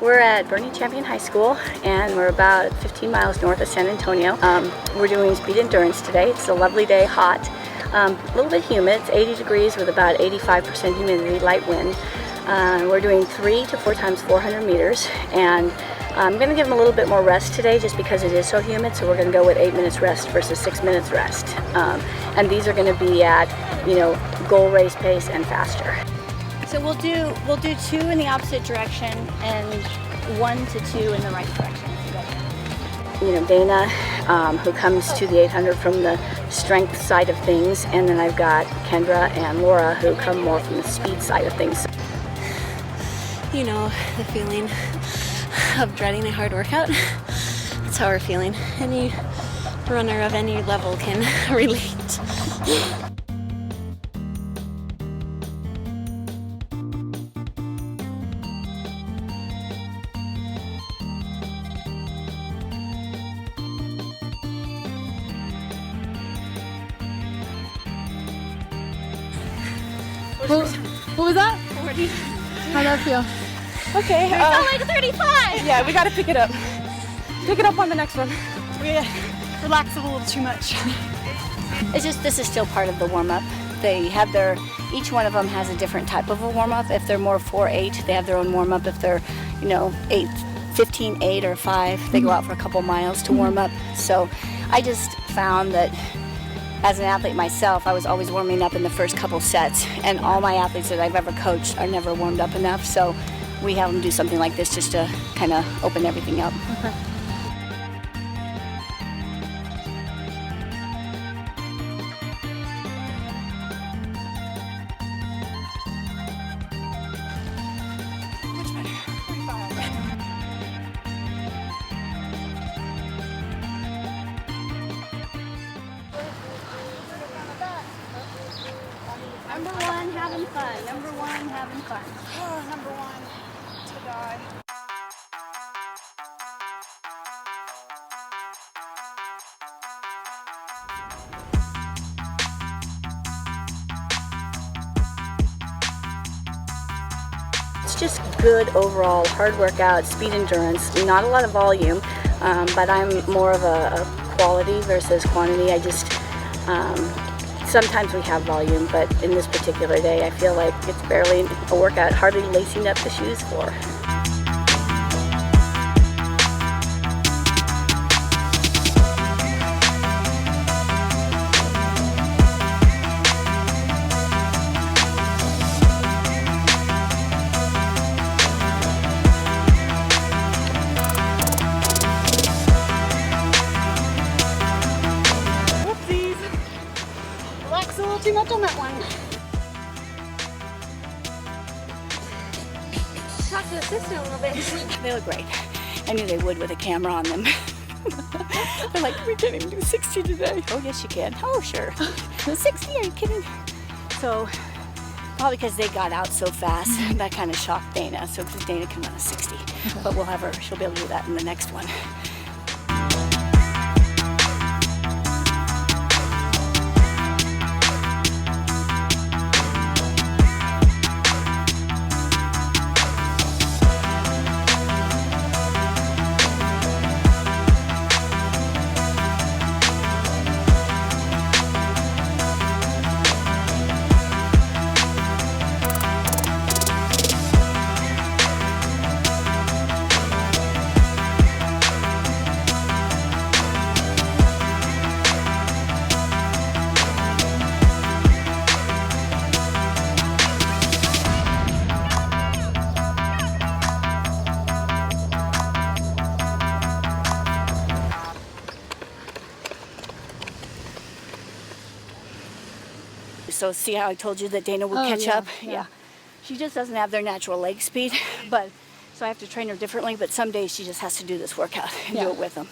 We're at Boerne Champion High School, and we're about 15 miles north of San Antonio. We're doing speed endurance today. It's a lovely day, hot, a little bit humid. It's 80 degrees with about 85% humidity, light wind. We're doing 3 to 4x400 meters, and I'm going to give them a little bit more rest today just because it is so humid, so we're going to go with 8 minutes rest versus 6 minutes rest. And these are going to be at, goal race pace and faster. So we'll do 2 in the opposite direction and 1 to 2 in the right direction. Dana, who comes to the 800 from the strength side of things, and then I've got Kendra and Laura who come more from the speed side of things. You know, the feeling of dreading a hard workout. That's how we're feeling. Any runner of any level can relate. What was that? 40. How'd that feel? Okay. It felt like 35. Yeah, we got to pick it up. Pick it up on the next one. We relaxed a little too much. This is still part of the warm-up. They have each one of them has a different type of a warm-up. If they're more 4-8, they have their own warm-up. If they're, 15-8 or 5, they go out for a couple miles to warm up. So I just found that as an athlete myself, I was always warming up in the first couple sets, and all my athletes that I've ever coached are never warmed up enough, so we have them do something like this just to kind of open everything up. Okay. Number 1, having fun. Number 1, having fun. Oh, number 1, to die. It's just good overall hard workout, speed endurance, not a lot of volume, but I'm more of a quality versus quantity. Sometimes we have volume, but in this particular day, I feel like it's barely a workout, hardly lacing up the shoes for. Relax a little too much on that one. Talk to the assistant a little bit. They look great. I knew they would with a camera on them. They're like, we can't even do 60 today. Oh, yes, you can. Oh, sure. 60? Are you kidding? So, probably because they got out so fast, that kind of shocked Dana. So, because Dana can run a 60. Okay. But she'll be able to do that in the next one. So see how I told you that Dana would catch up? Yeah. She just doesn't have their natural leg speed, so I have to train her differently, but some days she just has to do this workout and do it with them.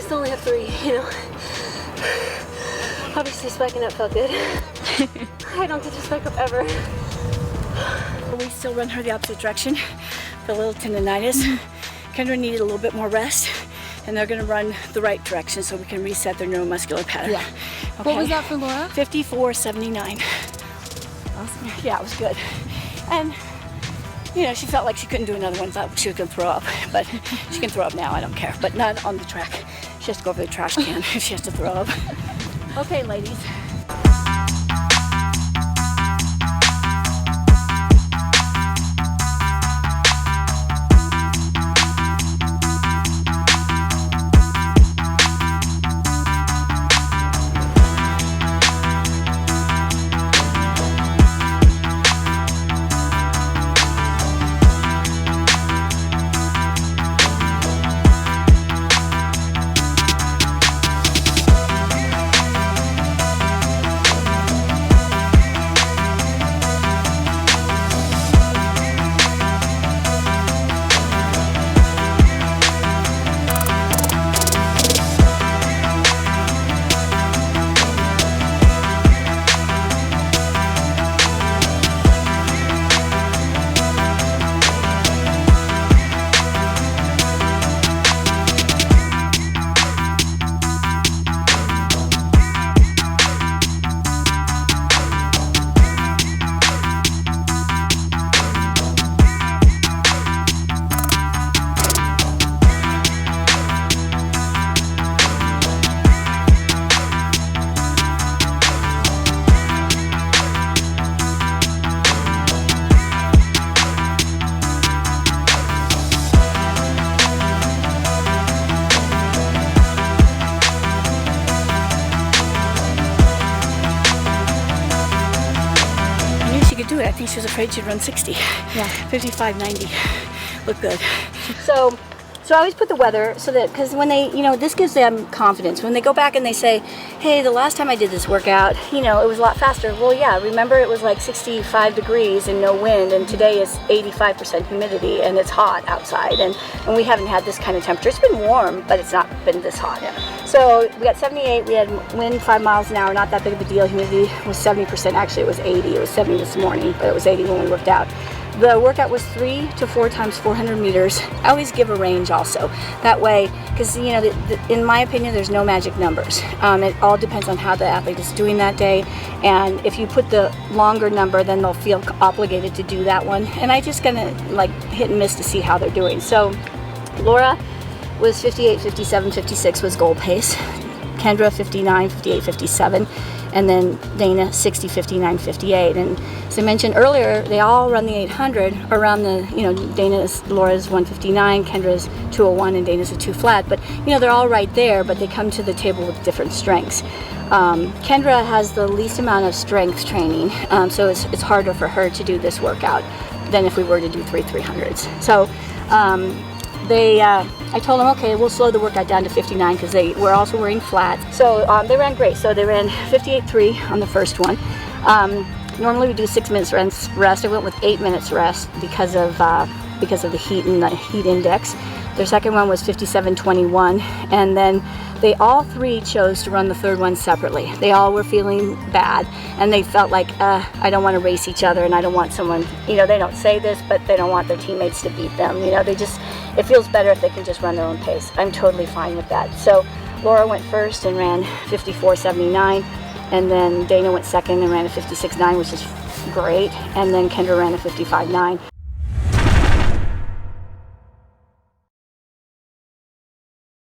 just only have 3, you know. Obviously spiking up felt good. I don't get to spike up ever. We still run her the opposite direction for a little tendonitis. Kendra needed a little bit more rest, and they're going to run the right direction so we can reset their neuromuscular pattern. Yeah. Okay. What was that for Laura? 54.79. Awesome. Yeah, it was good. And you know, she felt like she couldn't do another one, thought she was going to throw up, but she can throw up now, I don't care, but not on the track. She has to go over the trash can if she has to throw up. Okay, ladies. Do it. I think she was afraid she'd run 60. Yeah. 55.90. Looked good. So I always put the weather so that, because when they, you know, this gives them confidence. When they go back and they say, hey, the last time I did this workout, you know, it was a lot faster. Well, yeah, remember it was like 65 degrees and no wind, and today is 85% humidity and it's hot outside, and we haven't had this kind of temperature. It's been warm, but it's not been this hot. Yeah. So we got 78, we had wind 5 miles an hour, not that big of a deal. Humidity was 70%, actually it was 80. It was 70 this morning, but it was 80 when we worked out. The workout was 3 to 4 times 400 meters. I always give a range also. That way, because you know, in my opinion, there's no magic numbers. It all depends on how the athlete is doing that day. And if you put the longer number, then they'll feel obligated to do that one. And I just kind of like hit and miss to see how they're doing. So Laura was 58, 57, 56 was goal pace. Kendra 59, 58, 57. And then Dana 60, 59, 58. And as I mentioned earlier, they all run the 800 around the, you know, Laura's 159, Kendra's 201, and Dana's a 2 flat. But, you know, they're all right there, but they come to the table with different strengths. Kendra has the least amount of strength training, so it's harder for her to do this workout than if we were to do 300s. So I told them, okay, we'll slow the workout down to 59 because they were also wearing flats. So they ran great. So they ran 58.3 on the first one. Normally we do 6 minutes rest. I went with 8 minutes rest because of the heat and the heat index. Their second one was 57.21, and then they all three chose to run the third one separately. They all were feeling bad, and they felt like, I don't want to race each other, and I don't want someone, you know, they don't say this, but they don't want their teammates to beat them. You know, it feels better if they can just run their own pace. I'm totally fine with that. So Laura went first and ran 54.79, and then Dana went second and ran a 56.9, which is great, and then Kendra ran a 55.9.